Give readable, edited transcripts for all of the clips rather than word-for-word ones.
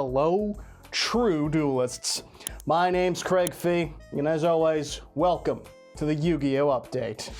Hello, true duelists. My name's Craig Fee, and as always, welcome to the Yu-Gi-Oh! Update.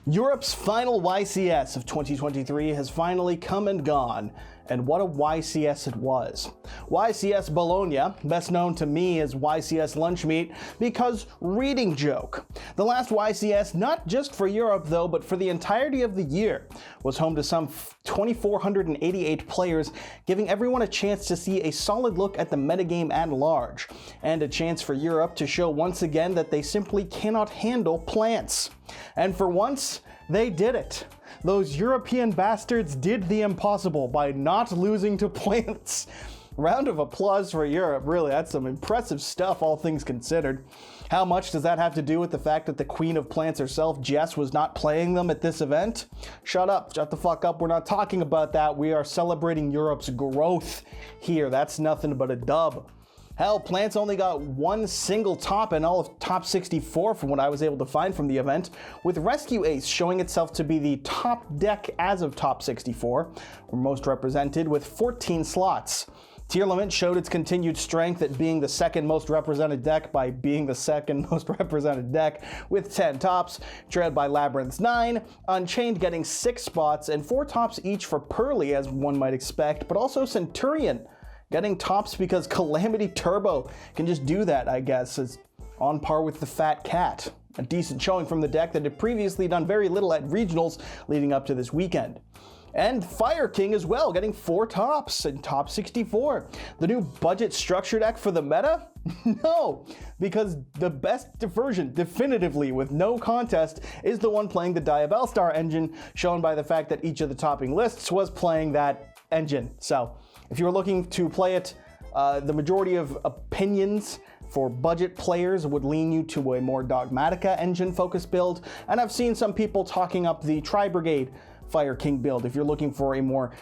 Europe's final YCS of 2023 has finally come and gone, and what a YCS it was. YCS Bologna, best known to me as YCS Lunch Meat, because reading joke. The last YCS, not just for Europe though, but for the entirety of the year, was home to some 2,488 players, giving everyone a chance to see a solid look at the metagame at large, and a chance for Europe to show once again that they simply cannot handle plants. And for once, they did it. Those European bastards did the impossible by not losing to plants. Round of applause for Europe, really, that's some impressive stuff, all things considered. How much does that have to do with the fact that the queen of plants herself, Jess, was not playing them at this event? Shut up, shut the fuck up, we're not talking about that. We are celebrating Europe's growth here. That's nothing but a dub. Hell, plants only got one single top in all of top 64 from what I was able to find from the event, with Rescue Ace showing itself to be the top deck as of top 64, or most represented with 14 slots. Tier Limit showed its continued strength at being the second most represented deck by being the second most represented deck with 10 tops, trailed by Labyrinth's 9, Unchained getting 6 spots, and 4 tops each for Pearly as one might expect, but also Centurion getting tops because Calamity Turbo can just do that, I guess. It's on par with the Fat Cat. A decent showing from the deck that had previously done very little at regionals leading up to this weekend. And Fire King as well, getting 4 tops in top 64. The new budget structure deck for the meta? No, because the best version, definitively with no contest, is the one playing the Diabellstar engine, shown by the fact that each of the topping lists was playing that engine. So, if you're looking to play it, the majority of opinions for budget players would lean you to a more Dogmatica engine-focused build, and I've seen some people talking up the Tri-Brigade Fire King build if you're looking for a more,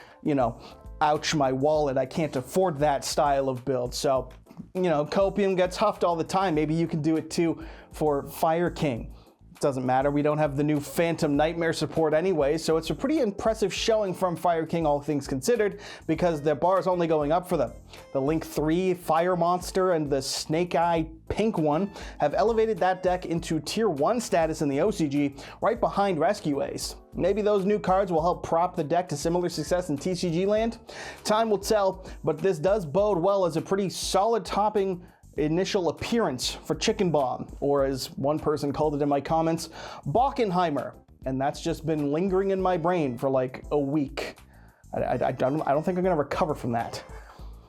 ouch my wallet, I can't afford that style of build. So, Copium gets huffed all the time. Maybe you can do it too for Fire King. Doesn't matter, we don't have the new Phantom Nightmare support anyway, so it's a pretty impressive showing from Fire King, all things considered, because the bar is only going up for them. The Link 3 Fire Monster and the Snake Eye Pink one have elevated that deck into Tier 1 status in the OCG, right behind Rescue Ace. Maybe those new cards will help prop the deck to similar success in TCG land? Time will tell, but this does bode well as a pretty solid topping initial appearance for Chicken Bomb, or as one person called it in my comments, Bockenheimer, and that's just been lingering in my brain for like a week. I don't think I'm gonna recover from that.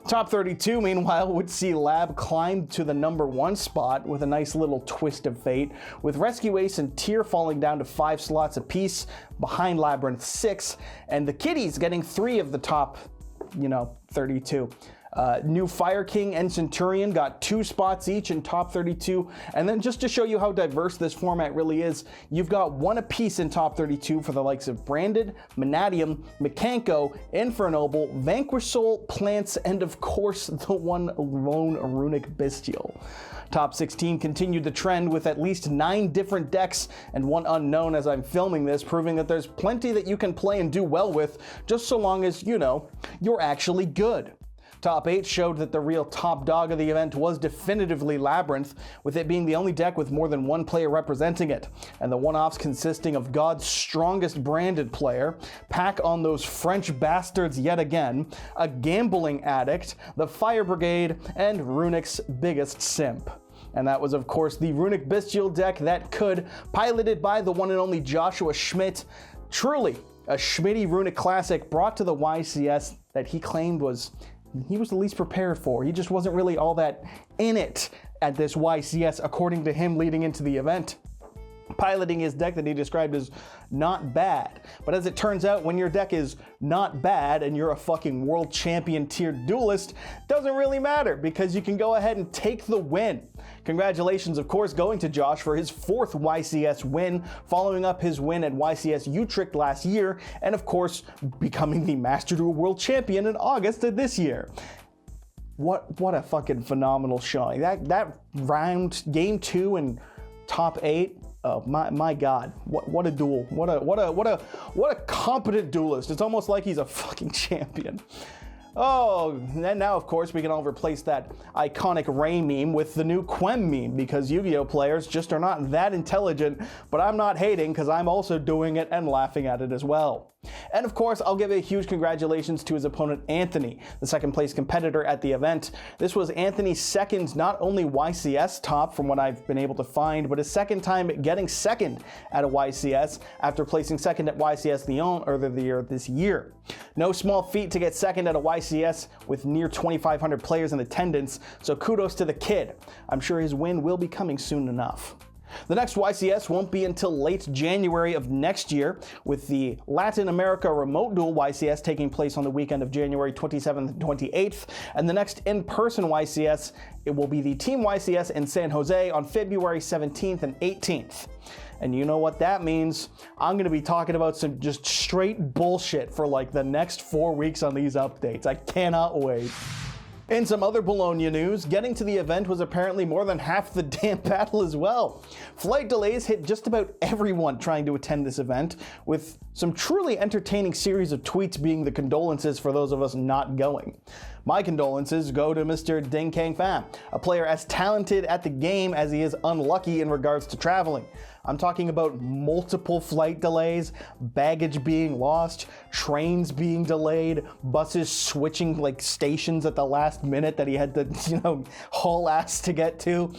Top 32, meanwhile, would see Lab climb to the #1 spot with a nice little twist of fate, with Rescue Ace and Tier falling down to 5 slots apiece behind Labyrinth 6, and the Kitties getting 3 of the top, 32. New Fire King and Centurion got 2 spots each in top 32, and then just to show you how diverse this format really is, you've got 1 apiece in top 32 for the likes of Branded, Manadium, Mekanko, Infernoble, Vanquish Soul, Plants, and of course the one lone Runic Bestial. Top 16 continued the trend with at least 9 different decks and 1 unknown as I'm filming this, proving that there's plenty that you can play and do well with, just so long as, you're actually good. Top 8 showed that the real top dog of the event was definitively Labyrinth, with it being the only deck with more than 1 player representing it, and the one-offs consisting of God's strongest branded player, Pack on those French bastards yet again, a gambling addict, the Fire Brigade, and Runic's biggest simp. And that was, of course, the Runic Bestial deck that could, piloted by the one and only Joshua Schmidt, truly a Schmitty Runic classic brought to the YCS that he claimed he was the least prepared for. He just wasn't really all that in it at this YCS, according to him leading into the event. Piloting his deck that he described as not bad. But as it turns out, when your deck is not bad and you're a fucking world champion tiered duelist, doesn't really matter because you can go ahead and take the win. Congratulations, of course, going to Josh for his 4th YCS win, following up his win at YCS Utrecht last year, and of course, becoming the Master Duel World Champion in August of this year. What a fucking phenomenal showing. That round, game 2 and top 8, oh my god, what a duel. What a competent duelist. It's almost like he's a fucking champion. Oh, and now of course we can all replace that iconic Ray meme with the new Quem meme, because Yu-Gi-Oh players just are not that intelligent, but I'm not hating because I'm also doing it and laughing at it as well. And of course, I'll give a huge congratulations to his opponent Anthony, the second place competitor at the event. This was Anthony's second not only YCS top from what I've been able to find, but his second time getting second at a YCS after placing second at YCS Lyon earlier this year. No small feat to get second at a YCS with near 2,500 players in attendance, so kudos to the kid. I'm sure his win will be coming soon enough. The next YCS won't be until late January of next year, with the Latin America Remote Duel YCS taking place on the weekend of January 27th and 28th, and the next in-person YCS, it will be the Team YCS in San Jose on February 17th and 18th. And you know what that means. I'm going to be talking about some just straight bullshit for like the next 4 weeks on these updates. I cannot wait. In some other Bologna news, getting to the event was apparently more than half the damn battle as well. Flight delays hit just about everyone trying to attend this event, with some truly entertaining series of tweets being the condolences for those of us not going. My condolences go to Mr. Ding Kang Pham, a player as talented at the game as he is unlucky in regards to traveling. I'm talking about multiple flight delays, baggage being lost, trains being delayed, buses switching like stations at the last minute that he had to, haul ass to get to.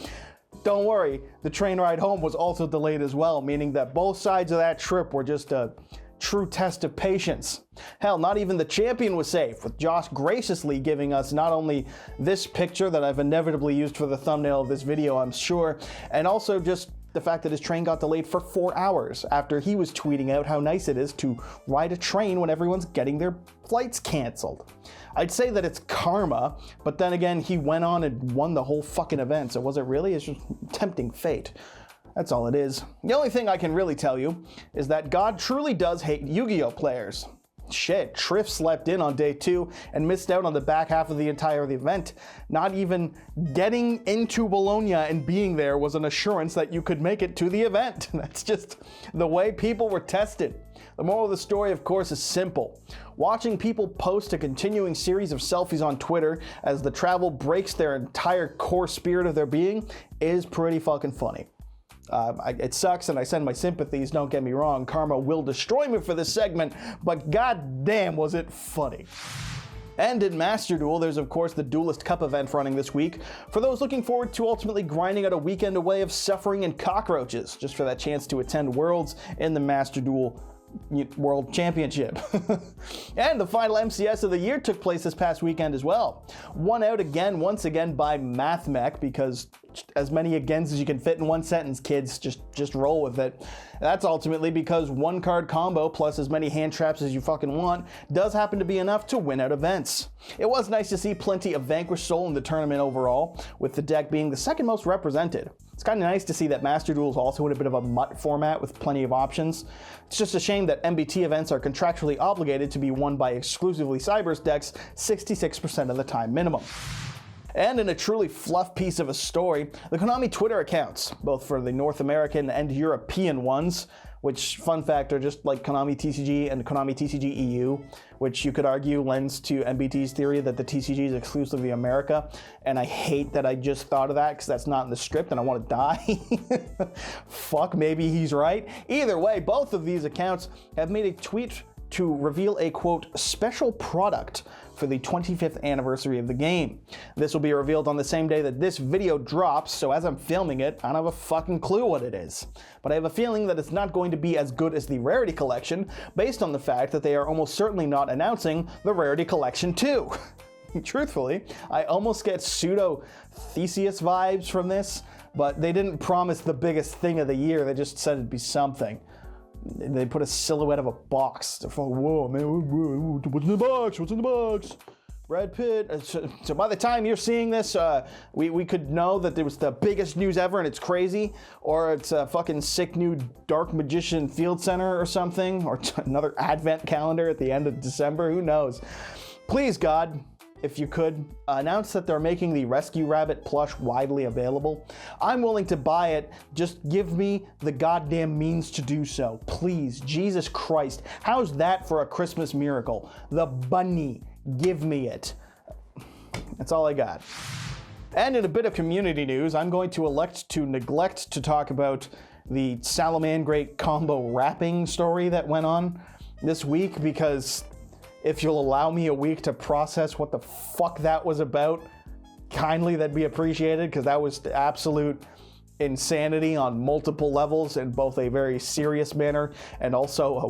Don't worry, the train ride home was also delayed as well, meaning that both sides of that trip were just a true test of patience. Hell, not even the champion was safe, with Josh graciously giving us not only this picture that I've inevitably used for the thumbnail of this video, I'm sure, and also just the fact that his train got delayed for 4 hours after he was tweeting out how nice it is to ride a train when everyone's getting their flights canceled. I'd say that it's karma, but then again, he went on and won the whole fucking event, so was it really? It's just tempting fate. That's all it is. The only thing I can really tell you is that God truly does hate Yu-Gi-Oh players. Shit, Triff slept in on day 2 and missed out on the back half of the entire event. Not even getting into Bologna and being there was an assurance that you could make it to the event. That's just the way people were tested. The moral of the story, of course, is simple. Watching people post a continuing series of selfies on Twitter as the travel breaks their entire core spirit of their being is pretty fucking funny. It sucks and I send my sympathies, don't get me wrong. Karma will destroy me for this segment, but goddamn was it funny. And in Master Duel, there's of course the Duelist Cup event running this week, for those looking forward to ultimately grinding out a weekend away of suffering and cockroaches, just for that chance to attend Worlds in the Master Duel World Championship. And the final MCS of the year took place this past weekend as well. Won out again, once again, by MathMech, because as many agains as you can fit in one sentence, kids, just roll with it. That's ultimately because one card combo plus as many hand traps as you fucking want does happen to be enough to win out events. It was nice to see plenty of Vanquish Soul in the tournament overall, with the deck being the second most represented. It's kind of nice to see that Master Duel is also in a bit of a MUT format with plenty of options. It's just a shame that MBT events are contractually obligated to be won by exclusively Cyberse decks 66% of the time minimum. And in a truly fluff piece of a story, the Konami Twitter accounts, both for the North American and European ones, which, fun fact, are just like Konami TCG and Konami TCG EU, which you could argue lends to MBT's theory that the TCG is exclusively America, and I hate that I just thought of that because that's not in the script and I want to die. Fuck, maybe he's right. Either way, both of these accounts have made a tweet to reveal a, quote, special product for the 25th anniversary of the game. This will be revealed on the same day that this video drops, so as I'm filming it, I don't have a fucking clue what it is. But I have a feeling that it's not going to be as good as the Rarity Collection, based on the fact that they are almost certainly not announcing the Rarity Collection 2. Truthfully, I almost get pseudo-Theseus vibes from this, but they didn't promise the biggest thing of the year, they just said it'd be something. They put a silhouette of a box. They're like, whoa, man, what's in the box? What's in the box? Brad Pitt. So by the time you're seeing this, we could know that it was the biggest news ever and it's crazy, or it's a fucking sick new Dark Magician Field Center or something, or another advent calendar at the end of December, who knows. Please, God, if you could, announce that they're making the Rescue Rabbit plush widely available. I'm willing to buy it, just give me the goddamn means to do so. Please, Jesus Christ, how's that for a Christmas miracle? The bunny Give me it. That's all I got. And in a bit of community news, I'm going to elect to neglect to talk about the Salamangreat combo rapping story that went on this week, because if you'll allow me a week to process what the fuck that was about, kindly, that'd be appreciated, because that was the absolute insanity on multiple levels in both a very serious manner and also a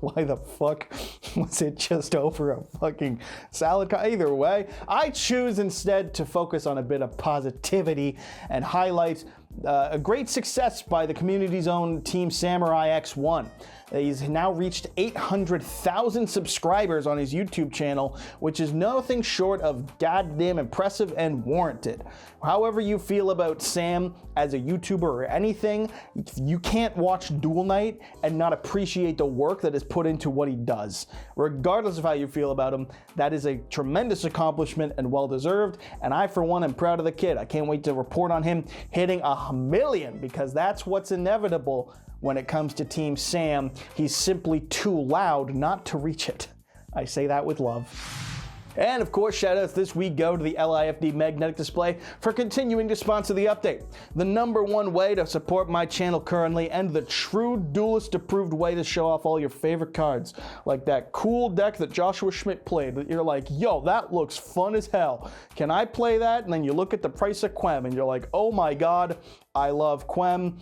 why the fuck was it just over a fucking salad? Either way, I choose instead to focus on a bit of positivity and highlight a great success by the community's own Team Samurai X1. He's now reached 800,000 subscribers on his YouTube channel, which is nothing short of goddamn impressive and warranted. However you feel about Sam as a YouTuber or anything, you can't watch Duel Night and not appreciate the work that is put into what he does. Regardless of how you feel about him, that is a tremendous accomplishment and well-deserved, and I, for one, am proud of the kid. I can't wait to report on him hitting 1 million, because that's what's inevitable when it comes to Team Sam. He's simply too loud not to reach it. I say that with love. And of course, shoutouts this week go to the LIFD Magnetic Display for continuing to sponsor the update. The #1 way to support my channel currently, and the true duelist approved way to show off all your favorite cards. Like that cool deck that Joshua Schmidt played that you're like, yo, that looks fun as hell. Can I play that? And then you look at the price of Quem and you're like, oh my god, I love Quem.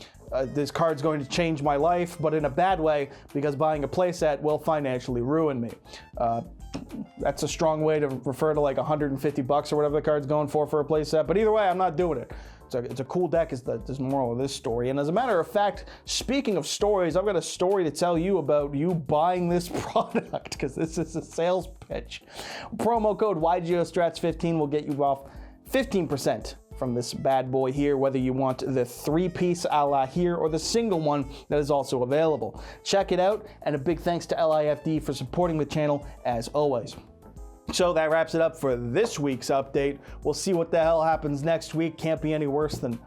This card's going to change my life, but in a bad way, because buying a playset will financially ruin me. That's a strong way to refer to like $150 or whatever the card's going for a playset, but either way, I'm not doing it. It's a cool deck is the moral of this story. And as a matter of fact, speaking of stories, I've got a story to tell you about you buying this product, because this is a sales pitch. Promo code YGOStrats15 will get you off 15% from this bad boy here, whether you want the 3-piece a la here or the single one that is also available. Check it out, and a big thanks to LIFD for supporting the channel as always. So that wraps it up for this week's update. We'll see what the hell happens next week. Can't be any worse than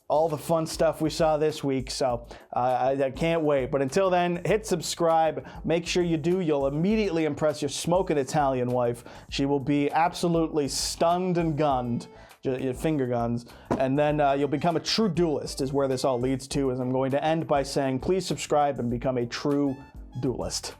all the fun stuff we saw this week, so I can't wait. But until then, hit subscribe. Make sure you do. You'll immediately impress your smoking Italian wife. She will be absolutely stunned and gunned. Your finger guns, and then you'll become a true duelist, is where this all leads to, as I'm going to end by saying please subscribe and become a true duelist.